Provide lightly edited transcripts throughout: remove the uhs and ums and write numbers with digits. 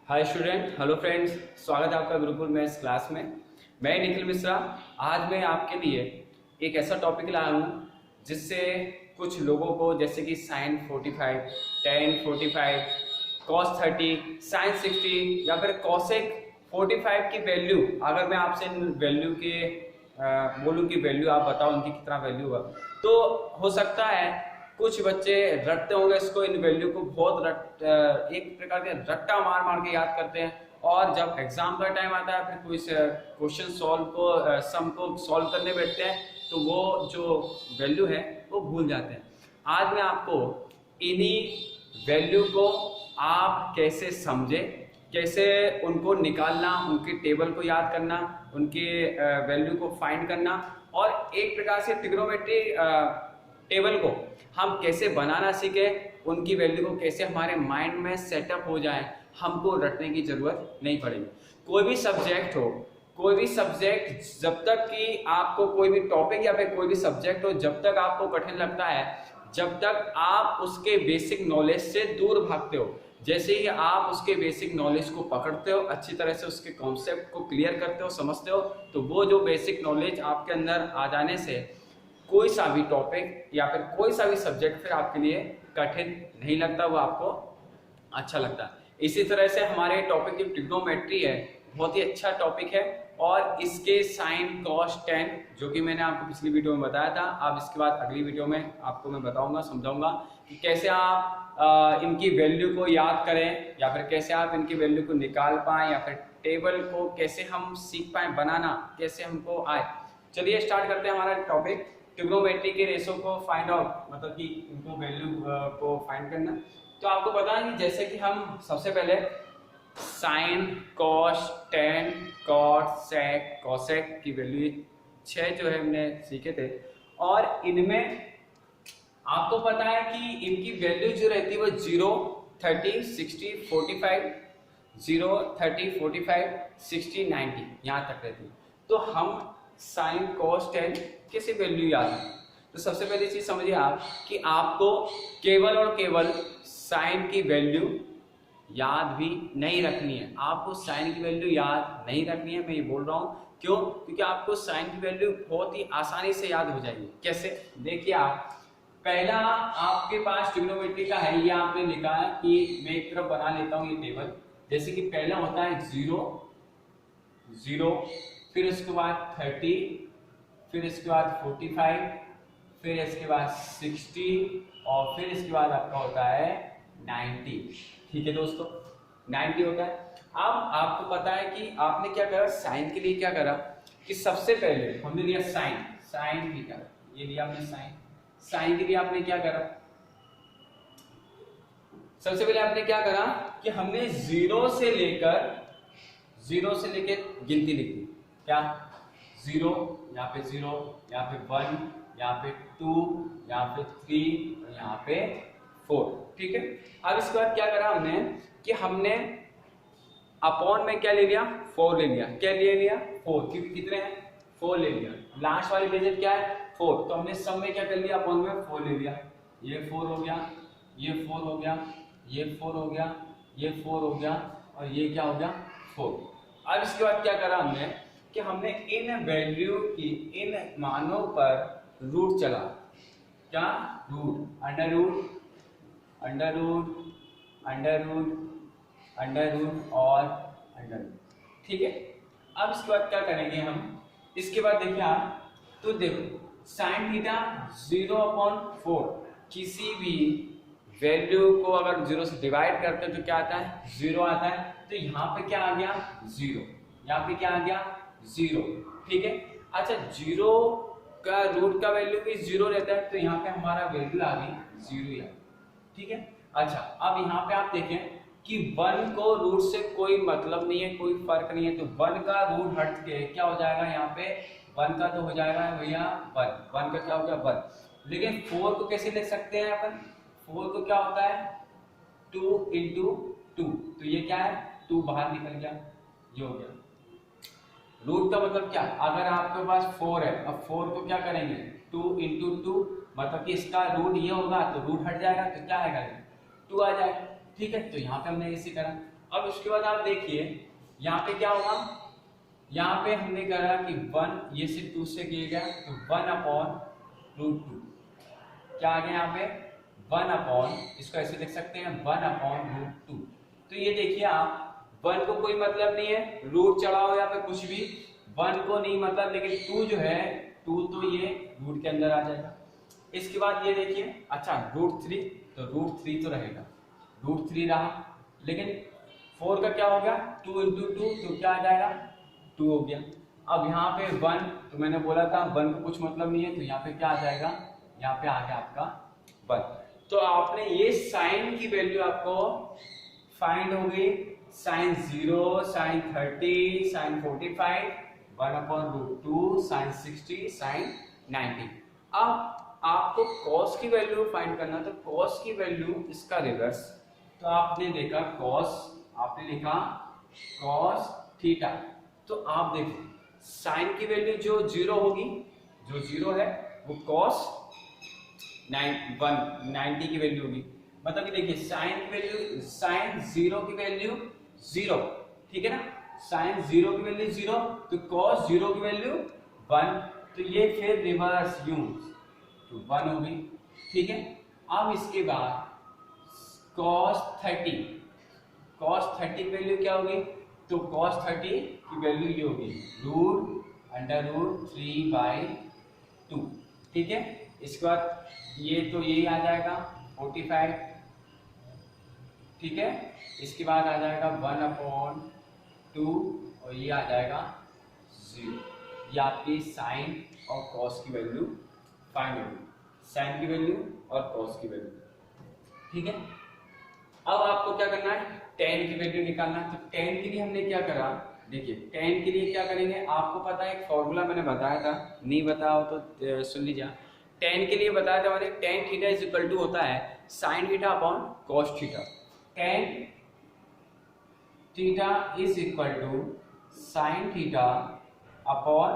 Hi student, hello friends, स्वागत है आपका गुरुकुल मैथ्स क्लास में। मैं निखिल मिश्रा। आज मैं आपके लिए एक ऐसा टॉपिक लाया हूँ जिससे कुछ लोगों को, जैसे कि साइन 45, टेन 45, कॉस 30, साइन 60 या फिर कॉसेक 45 की वैल्यू, अगर मैं आपसे इन वैल्यू के बोलूँ कि वैल्यू आप बताओ उनकी कितना वैल्यू हुआ, तो हो सकता है कुछ बच्चे रटते होंगे इसको, इन वैल्यू को बहुत एक प्रकार के रट्टा मार मार के याद करते हैं, और जब एग्जाम का टाइम आता है फिर कोई क्वेश्चन सॉल्व को सम को सॉल्व करने बैठते हैं तो वो जो वैल्यू है वो भूल जाते हैं। आज मैं आपको इन्हीं वैल्यू को आप कैसे समझे, कैसे उनको निकालना, उनके टेबल को याद करना, उनके वैल्यू को फाइंड करना, और एक प्रकार से ट्रिग्नोमेट्री टेबल को हम कैसे बनाना सीखे, उनकी वैल्यू को कैसे हमारे माइंड में सेटअप हो जाए, हमको रटने की जरूरत नहीं पड़ेगी। कोई भी सब्जेक्ट हो, कोई भी सब्जेक्ट, जब तक कि आपको कोई भी टॉपिक या फिर कोई भी सब्जेक्ट हो, जब तक आपको कठिन लगता है, जब तक आप उसके बेसिक नॉलेज से दूर भागते हो, जैसे ही आप उसके बेसिक नॉलेज को पकड़ते हो, अच्छी तरह से उसके कॉन्सेप्ट को क्लियर करते हो, समझते हो, तो वो जो बेसिक नॉलेज आपके अंदर आ जाने से कोई सा भी टॉपिक या फिर कोई सा भी सब्जेक्ट फिर आपके लिए कठिन नहीं लगता, वो आपको अच्छा लगता है। इसी तरह से हमारे टॉपिक की ट्रिग्नोमेट्री है, बहुत ही अच्छा टॉपिक है, और इसके साइन कॉस टेन जो कि मैंने आपको पिछली वीडियो में बताया था, अब इसके बाद अगली वीडियो में आपको मैं बताऊंगा, समझाऊंगा कि कैसे आप इनकी वैल्यू को याद करें, या फिर कैसे आप इनकी वैल्यू को निकाल पाएं, या फिर टेबल को कैसे हम सीख पाए बनाना, कैसे हमको आए। चलिए स्टार्ट करते हैं हमारा टॉपिक, ट्रिग्नोमेट्री के रेशो को फाइंड आउट, मतलब कि इनको वैल्यू को फाइंड करना। तो आपको पता है कि जैसे कि हम सबसे पहले sign, cos, tan, cot, sec, cosec की वैल्यू 6 जो है हमने सीखे थे, और इनमें आपको पता है कि इनकी वैल्यू जो रहती है वो 0, 30, 60, 45, 0, 30, 45, 60, 90 यहाँ तक रहती है। तो हम साइन कॉस टेन कैसे वैल्यू याद है, तो सबसे पहली चीज समझिए आप कि आपको केवल और केवल साइन की वैल्यू याद भी नहीं रखनी है। आपको साइन की वैल्यू याद नहीं रखनी है, मैं ये बोल रहा हूँ क्यों, क्योंकि आपको साइन की वैल्यू बहुत ही आसानी से याद हो जाएगी। कैसे, देखिए आप, पहला आपके पास ट्रिग्नोमेट्री का है, ये आपने लिखा है कि मैं एक तरफ बना लेता हूँ ये टेबल। जैसे कि पहला होता है 0, 0, फिर इसके बाद 30, फिर इसके बाद 45, फिर इसके बाद 60, और फिर इसके बाद आपका होता है 90। ठीक है दोस्तों, 90 होता है। अब आपको पता है कि आपने क्या करा, साइन के लिए क्या करा कि सबसे पहले हमने लिया साइन, साइन थीटा, ये लिया हमने साइन। साइन के लिए आपने क्या करा, सबसे पहले आपने क्या करा कि हमने 0 से लेकर गिनती लिख दी। क्या, 0, यहाँ पे 0, यहाँ पे 1, यहाँ पे 2, यहाँ पे 3, और यहाँ पे 4। ठीक है, अब इसके बाद क्या करा हमने कि हमने अपॉन में क्या ले लिया, 4 ले लिया। क्या ले लिया, 4, क्योंकि कितने हैं, 4 ले लिया। लास्ट वाली डिजिट क्या है, 4, तो हमने सब में क्या कर लिया, अपॉन में 4 ले लिया। ये 4 हो गया, ये 4 हो गया, ये 4 हो गया, ये 4 हो गया, और ये क्या हो गया, 4। अब इसके बाद क्या करा हमने कि हमने इन वैल्यू की, इन मानों पर रूट चला। क्या, root, under root, under root, under root, under root और अंडर रूट। ठीक है, अब इसके बाद क्या करेंगे हम, इसके बाद देखिए आप, तो देखो साइन थीटा 0/4, किसी भी वैल्यू को अगर 0 से डिवाइड करते हैं तो क्या आता है, 0 आता है। तो यहाँ पे क्या आ गया, 0, यहाँ पे क्या आ गया, 0। ठीक है, अच्छा 0 का रूट का वैल्यू भी 0 रहता है, तो यहाँ पे हमारा वैल्यू आ गई 0 ही। ठीक है, अच्छा अब यहाँ पे आप देखें कि 1 को रूट से कोई मतलब नहीं है, कोई फर्क नहीं है, तो 1 का रूट हट के क्या हो जाएगा, यहाँ पे 1 का तो हो जाएगा भैया 1 का क्या हो गया 1। लेकिन 4 को कैसे लिख सकते हैं अपन, 4 को क्या होता है, 2 इंटू 2, तो ये क्या है, 2 बाहर निकल गया, ये हो गया। रूट का मतलब क्या, अगर आपके पास 4 है, अब 4 को क्या करेंगे, 2 इंटू 2, मतलब कि इसका रूट ये होगा तो रूट हट जाएगा, तो क्या आएगा, 2 आ जाएगा। ठीक है, तो यहाँ पे हमने इसी करा। अब उसके बाद आप देखिए यहाँ पे क्या होगा, यहाँ पे हमने कहा कि 1 ये से 2 से किया गया तो 1/√2 क्या आ गया यहाँ पे 1 इसको ऐसे लिख सकते हैं 1/√2। तो ये देखिए आप 1 को कोई मतलब नहीं है, रूट चढ़ा हो या फिर कुछ भी 1 को नहीं मतलब, लेकिन 2 जो है 2 तो ये रूट के अंदर आ जाएगा। इसके बाद ये देखिए अच्छा √3 तो √3 तो रहेगा, √3 रहा, लेकिन 4 का क्या हो गया 2 × 2 तो क्या आ जाएगा 2 हो गया। अब यहाँ पे 1 तो मैंने बोला था 1 को कुछ मतलब नहीं है, तो यहाँ पे क्या आ जाएगा, यहाँ पे आ गया आपका 1। तो आपने ये साइन की वैल्यू आपको फाइंड हो गई, sine 0, sine 30, sine 45, 1/√2, sine 60, sine 90। अब आपको कॉस की वैल्यू फाइंड करना, तो कॉस की वैल्यू इसका रिवर्स, तो आपने देखा कॉस, आपने लिखा कॉस थीटा, तो आप देखो साइन की वैल्यू जो 0 होगी, जो 0 है वो कॉस 90 की वैल्यू होगी। मतलब कि देखिए साइन की वैल्यू, साइन 0 की वैल्यू 0, ठीक है ना, साइन 0 की वैल्यू 0 तो कॉस 0 की वैल्यू 1, तो ये फिर रिवर्स यूं तो 1 हो गई, ठीक है। अब इसके बाद cos 30, cos 30 की वैल्यू क्या होगी, तो cos 30 की वैल्यू ये होगी √3/2, ठीक है। इसके बाद ये तो यही आ जाएगा 45, ठीक है। इसके बाद आ जाएगा 1/2 और ये आ जाएगा 0। ये आपकी साइन और कॉस की वैल्यू फाइंड होगी, साइन की वैल्यू और कॉस की वैल्यू, ठीक है। अब आपको क्या करना है, tan की वैल्यू निकालना है। तो tan के लिए हमने क्या करा, देखिए tan के लिए क्या करेंगे, आपको पता है एक फॉर्मूला मैंने बताया था, नहीं बताया हो तो सुन लीजिए। tan के लिए बताया था मैंने, tan theta is equal to होता है sin theta upon cos theta. tan theta is equal to sin theta upon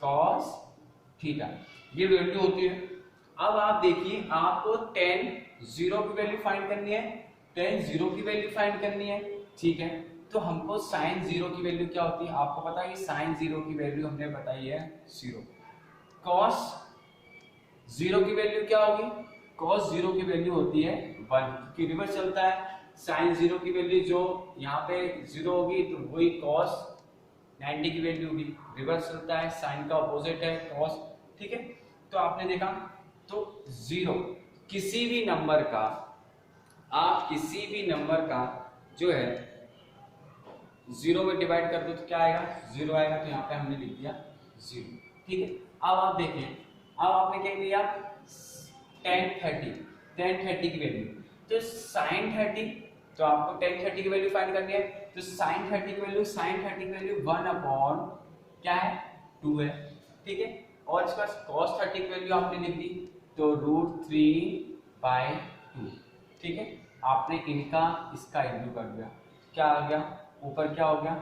cos theta, ये वैल्यू होती है। अब आप देखिए आपको tan 0 की वैल्यू फाइंड करनी है, tan 0 की वैल्यू फाइंड करनी है, ठीक है। तो हमको sin 0 की वैल्यू क्या होती है, आपको पता है कि sin 0 की वैल्यू हमने बताई है 0। cos 0 की वैल्यू क्या होगी, cos 0 की वैल्यू होती है 1, क्योंकि रिवर्स चलता है। sin 0 की वैल्यू जो यहाँ पे 0 होगी तो वही cos 90 की वैल्यू होगी, रिवर्स चलता है, sin का अपोजिट है cos, ठीक है। तो आपने देखा तो 0 किसी भी नंबर का, आप किसी भी नंबर का जो है 0 में डिवाइड कर दो तो क्या आएगा 0 आएगा, तो यहाँ पे हमने लिख दिया 0, ठीक है। अब आप देखिए, अब आपने क्या लिया tan 30 की वैल्यू, तो sin 30, तो आपको tan 30 की वैल्यू फाइंड करनी है, तो sin 30 की वैल्यू 1/, क्या है 2 है, ठीक है। और इसके बाद cos 30 की वैल्यू आपने लिख दी तो √3/2, ठीक है। आपने इनका इसका इंटू कर दिया, क्या आ गया ऊपर क्या हो गया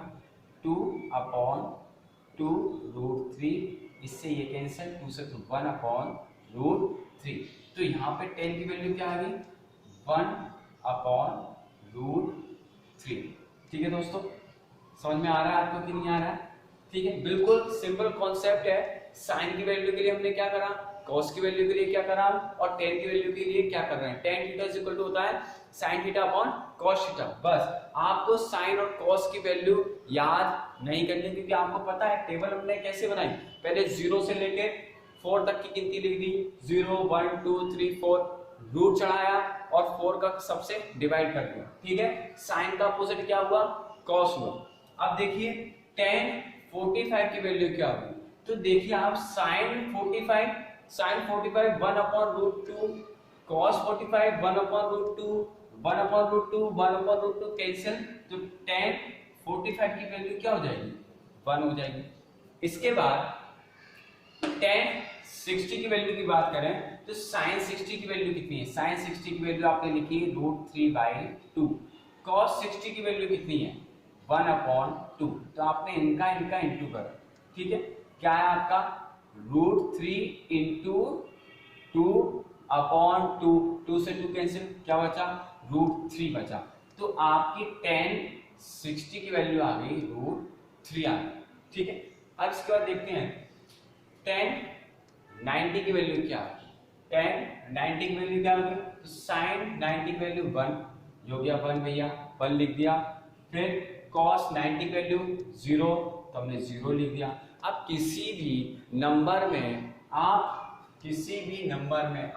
2/2√3, इससे ये कैंसिल, 2 से तो 1/√3। तो यहाँ पे tan की वैल्यू क्या आ गई 1/√3, ठीक है दोस्तों। समझ में आ रहा है आपको कि नहीं आ रहा है, ठीक है। बिल्कुल सिंपल कॉन्सेप्ट है। साइन की वैल्यू के लिए हमने क्या करा, cos की वैल्यू के लिए क्या करा, और tan की वैल्यू के लिए क्या कर रहे हैं, tan theta is equal to होता है sin theta upon cos theta. बस आपको sin और cos की वैल्यू याद नहीं करनी, क्योंकि आपको पता है टेबल हमने कैसे बनाई, पहले 0 से लेके 4 तक की गिनती लिख दी, 0 1 2 3 4, रूट चढ़ाया और 4 का सबसे डिवाइड कर दिया, ठीक है। sin का अपोजिट क्या हुआ cos हुआ। अब देखिए tan 45 की वैल्यू क्या होगी, तो देखिए आप sin 45 1/√2, cos 45 1/√2, 1/√2 1/√2 कैंसिल, तो tan 45 की वैल्यू क्या हो जाएगी 1 हो जाएगी। इसके बाद tan 60 की वैल्यू की बात करें तो sin 60 की वैल्यू कितनी है, sin 60 की वैल्यू आपने लिखी √3/2, cos 60 की वैल्यू कितनी है 1/2, तो आपने इनका इंटू करा, ठीक है। क्या है आपका √3 इंटू 2/2, 2 से 2 कैंसिल, क्या बचा √3 बचा, तो आपकी tan 60 की वैल्यू आ गई √3 आ गई, ठीक है। अब इसके बाद देखते हैं tan 90 की वैल्यू क्या है। tan 90 की वैल्यू क्या होगी, तो sin 90 की वैल्यू 1 हो गया, 1 भैया 1 लिख दिया। फिर cos 90 की वैल्यू 0, तो हमने 0 लिख दिया। अब किसी भी नंबर में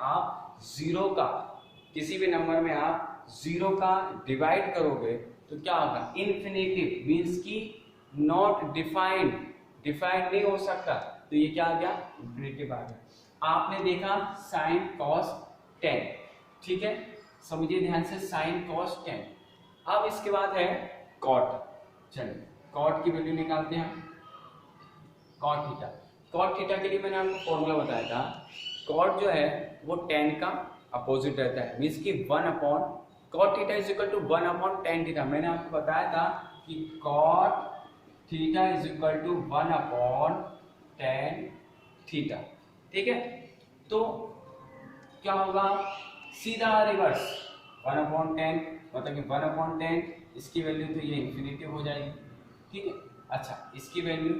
आप जीरो का डिवाइड करोगे तो क्या होगा, इन्फिनिटिव मीन्स की नॉट डिफाइंड नहीं हो सकता, तो ये क्या आ गया, इन्फिनिटिव आ गया। आपने देखा sin cos tan, ठीक है, समझिए ध्यान से sin cos tan। अब इसके बाद है cot, चलिए cot की वैल्यू निकालते हैं। cot थीटा के लिए मैंने आपको फॉर्मूला बताया था, cot जो है वो tan का अपोजिट रहता है, मीन्स की 1 cot theta is equal to 1/tan theta. मैंने आपको बताया था कि cot theta is equal to 1/tan theta, ठीक है। तो क्या होगा, सीधा रिवर्स 1/tan, मतलब कि 1/tan, इसकी वैल्यू तो ये इन्फिनिटिव हो जाएगी, ठीक है। अच्छा, इसकी वैल्यू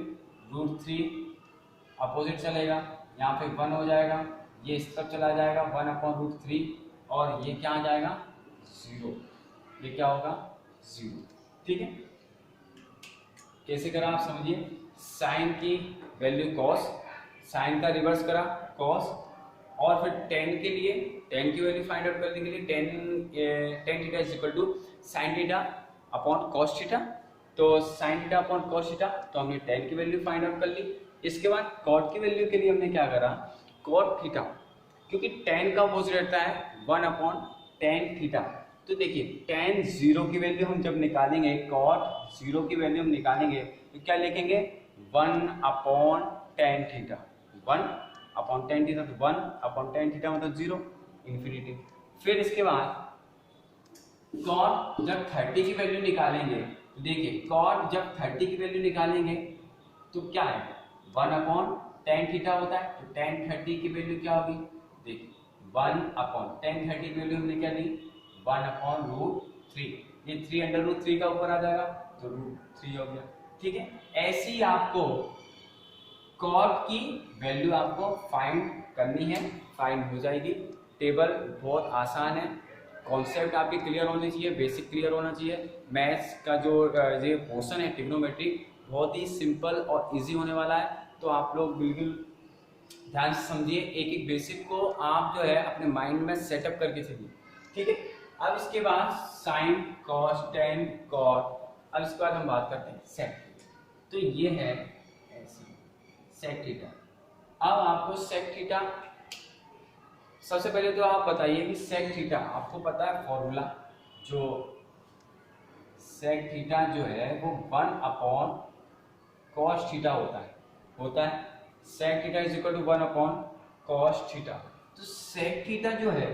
√3 अपोजिट चलेगा, यहाँ पे 1 हो जाएगा, ये इस तरफ चला जाएगा 1/√3, और ये क्या आ जाएगा 0, ये क्या होगा 0, ठीक है। कैसे करा आप समझिए, साइन की वैल्यू cos, साइन का रिवर्स करा cos, और फिर tan के लिए tan की वैल्यू फाइंड आउट करने के लिए tan theta is equal to sin theta upon cos theta, तो sin theta upon cos theta, तो हमने tan की वैल्यू फाइंड आउट कर ली। इसके बाद cot की वैल्यू के लिए हमने क्या करा, cot थीटा, क्योंकि tan का अपोजिट रहता है 1/tan थीटा, तो देखिए tan 0 की वैल्यू हम जब निकालेंगे, cot 0 की वैल्यू हम निकालेंगे तो क्या लिखेंगे 1/tan थीटा, 1/tan थीटा, तो 1/tan थीटा मतलब 0, इन्फिनिटी। फिर इसके बाद cot जब 30 की वैल्यू निकालेंगे, तो देखिए cot जब 30 की वैल्यू निकालेंगे तो क्या है 1/tan थीटा होता है, तो tan 30 की वैल्यू क्या होगी, देखिए 1/tan 30 की वैल्यू हमने क्या ली 1/√3, ये 3/√3 का ऊपर आ जाएगा तो √3 हो गया, ठीक है। ऐसे ही आपको cot की वैल्यू आपको फाइंड करनी है, फाइंड हो जाएगी। टेबल बहुत आसान है, कॉन्सेप्ट आपके क्लियर होने चाहिए, बेसिक क्लियर होना चाहिए। मैथ्स का जो ये पोर्शन है ट्रिग्नोमेट्री बहुत ही सिंपल और इजी होने वाला है, तो आप लोग बिल्कुल ध्यान से समझिए, एक एक बेसिक को आप जो है अपने माइंड में सेटअप करके चलिए, ठीक है। अब इसके बाद साइन cos tan cot, अब इसके बाद हम बात करते हैं sec, तो ये है sec थीटा। अब आपको sec थीटा, सबसे पहले तो आप बताइए कि sec थीटा आपको पता है फॉर्मूला, जो sec थीटा जो है वो 1/cos थीटा होता है sec theta is equal to 1/cos theta. तो sec थीटा जो है,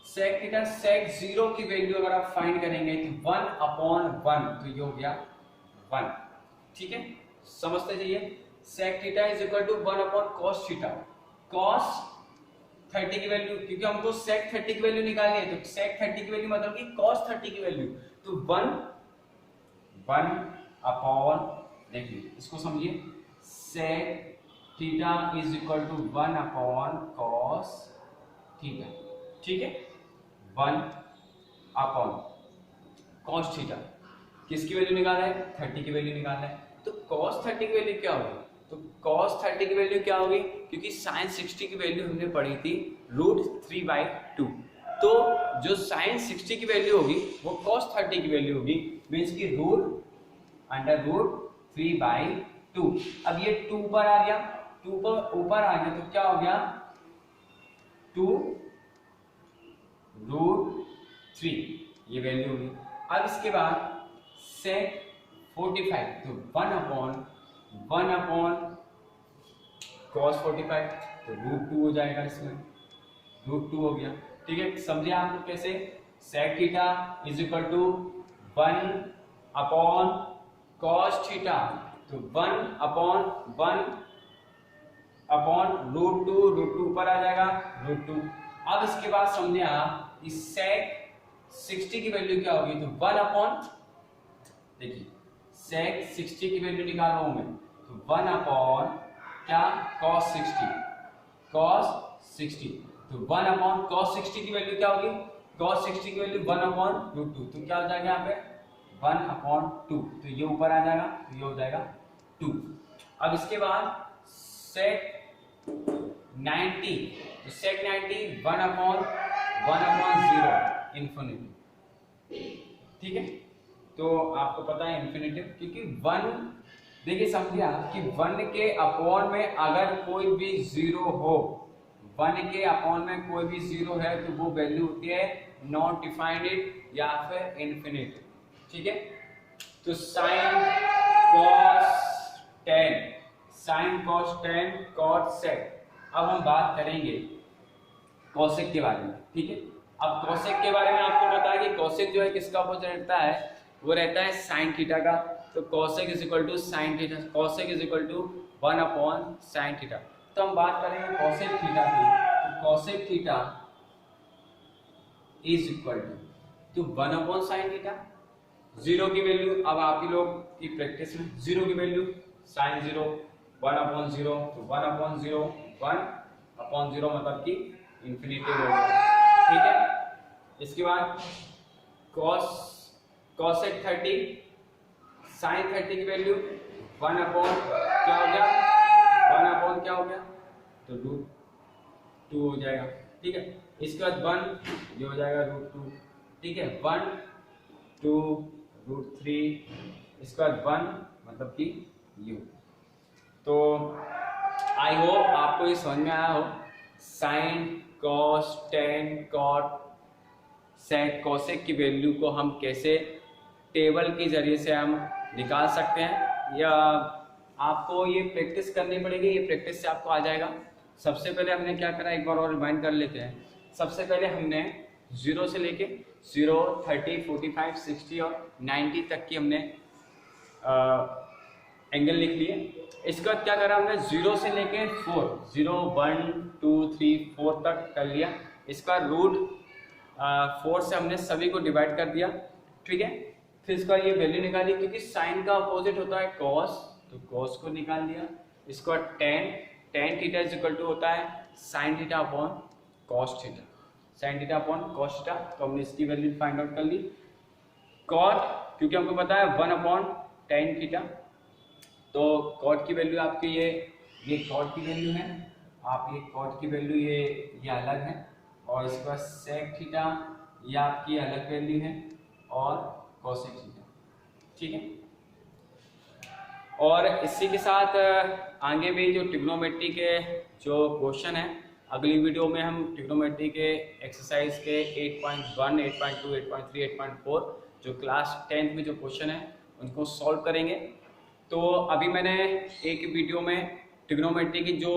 sec थीटा sec 0 की वैल्यू अगर आप फाइंड करेंगे तो 1/1, तो ये हो गया 1, ठीक है, समझते जाइए। sec theta is equal to 1/cos theta, cos 30 की वैल्यू, क्योंकि हमको sec 30 की वैल्यू निकालनी है, तो sec 30 की वैल्यू मतलब कि cos 30 की वैल्यू, तो 1/, देखिए इसको समझिए, sec theta is equal to 1/cos theta, ठीक है, 1/cos थीटा। किसकी वैल्यू निकालना है, 30 की वैल्यू निकालना है, तो cos 30 की वैल्यू क्या होगी, तो cos 30 की वैल्यू क्या होगी, क्योंकि sin 60 की वैल्यू हमने पढ़ी थी √3/2, तो जो sin 60 की वैल्यू होगी वो cos 30 की वैल्यू होगी, मीन्स की √3/2। अब ये 2 पर आ गया, 2 पर ऊपर आ गया, तो क्या हो गया 2√3, ये वैल्यू होगी। अब इसके बाद sec 45, तो 1/cos 45, तो √2 हो जाएगा, इसमें √2 हो गया, ठीक है। समझे आप लोग कैसे, sec theta is equal to 1/cos theta, तो 1/1/√2 √2 ऊपर आ जाएगा √2। अब इसके बाद समझे आप कि sec 60 की वैल्यू क्या होगी, तो 1 अपॉन, देखिए सेक 60 की वैल्यू निकाल रहा हूं मैं, तो 1 अपॉन क्या, cos 60, cos 60, तो 1 अपॉन cos 60 की वैल्यू क्या होगी, cos 60 की वैल्यू 1 अपॉन रूट 2, तो क्या हो जाएगा यहाँ पे 1 अपॉन 2, तो ये ऊपर आ जाएगा, तो ये हो जाएगा 2। अब इसके बाद sec 90, तो sec 90 1 अपॉन 0 इन्फिनिटी, ठीक है। तो आपको पता है इन्फिनिटी, क्योंकि 1, देखिए समझिए आप कि 1 के अपॉन में अगर कोई भी 0 हो, 1 के अपॉन में कोई भी 0 है तो वो वैल्यू होती है नॉट डिफाइंड या फिर इन्फिनिटी, ठीक है। तो साइन कॉस 10 कॉट सेक। अब हम बात करेंगे कॉसेक के बारे में, ठीक है। अब कॉसेक के बारे में आपको पता है कि कॉसेक जो है किसका अपोजिट रहता है, वो रहता है साइन थीटा का। तो cosec is equal to sine theta, cosec is equal to 1 upon sine theta. तो हम बात करेंगे कॉसेक थीटा की, तो cosec theta is equal to 1 upon sine theta. 0 की वैल्यू, अब आप ही लोग की प्रैक्टिस में 0 की वैल्यू साइन 0, 1 अपॉन 0, तो 1 अपॉन 0, 1 अपॉन 0 मतलब कि इंफिनिटी हो गया, ठीक है। इसके बाद कॉसेक 30, साइन 30 की वैल्यू 1 अपॉन क्या हो गया, 1 अपॉन क्या हो गया, तो रूट 2 हो जाएगा, ठीक है। इसके बाद 1, ये हो जाएगा रूट 2, ठीक है। 1 2 रूट 3, इसके बाद 1 मतलब कि u। तो आई होप आपको ये समझ में आया हो, sine cos tan cot sec cosec की वैल्यू को हम कैसे टेबल के जरिए से हम निकाल सकते हैं, या आपको ये प्रैक्टिस करनी पड़ेगी, ये प्रैक्टिस से आपको आ जाएगा। सबसे पहले हमने क्या करा, एक बार और रिमाइंड कर लेते हैं। सबसे पहले हमने 0 से लेके 0, 30, 45, 60 और 90 तक की हमने एंगल लिख लिए। इसके बाद क्या करा हमने, 0 से लेके 4, 0, 1, 2, 3, 4 तक कर लिया। इसका रूट 4 से हमने सभी को डिवाइड कर दिया, ठीक है। फिर इसका ये वैल्यू निकाली, क्योंकि साइन का अपोजिट होता है कॉस, तो कॉस को निकाल दिया। इसके बाद tan theta is equal to होता है sine theta upon cos theta, sine theta upon cos theta, तो हमने इसकी वैल्यू फाइंड आउट कर ली। कॉट, क्योंकि हमको पता है 1 अपॉन टेन थीटा, तो कॉट की वैल्यू आपकी ये कॉट की वैल्यू है, आप ये कॉट की वैल्यू ये अलग है, और इसके बाद सेक थीटा ये आपकी अलग वैल्यू है, और कॉसेक थीटा, ठीक है। और इसी के साथ आगे भी जो ट्रिग्नोमेट्री के जो क्वेश्चन है, अगली वीडियो में हम ट्रिग्नोमेट्री के एक्सरसाइज के 8.1, 8.2, 8.3, 8.4 जो क्लास 10th में जो क्वेश्चन है उनको सॉल्व करेंगे। तो अभी मैंने एक वीडियो में ट्रिग्नोमेट्री की जो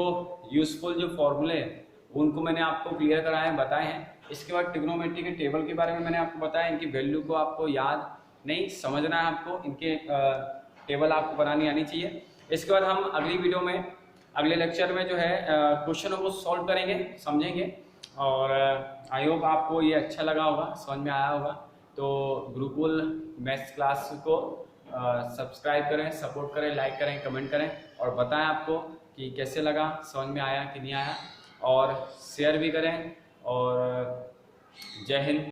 यूजफुल जो फॉर्मूले हैं उनको मैंने आपको क्लियर कराए हैं, बताए हैं। इसके बाद ट्रिग्नोमेट्री के टेबल के बारे में मैंने आपको बताया, इनकी वैल्यू को आपको याद नहीं समझना है, आपको इनके टेबल आपको बनानी आनी चाहिए। इसके बाद हम अगली वीडियो में अगले लेक्चर में जो है क्वेश्चनों को सॉल्व करेंगे, समझेंगे, और आई होप आपको ये अच्छा लगा होगा, समझ में आया होगा। तो गुरुकुल मैथ्स क्लास को सब्सक्राइब करें, सपोर्ट करें, लाइक करें, कमेंट करें, और बताएं आपको कि कैसे लगा, समझ में आया कि नहीं आया, और शेयर भी करें। और जय हिंद।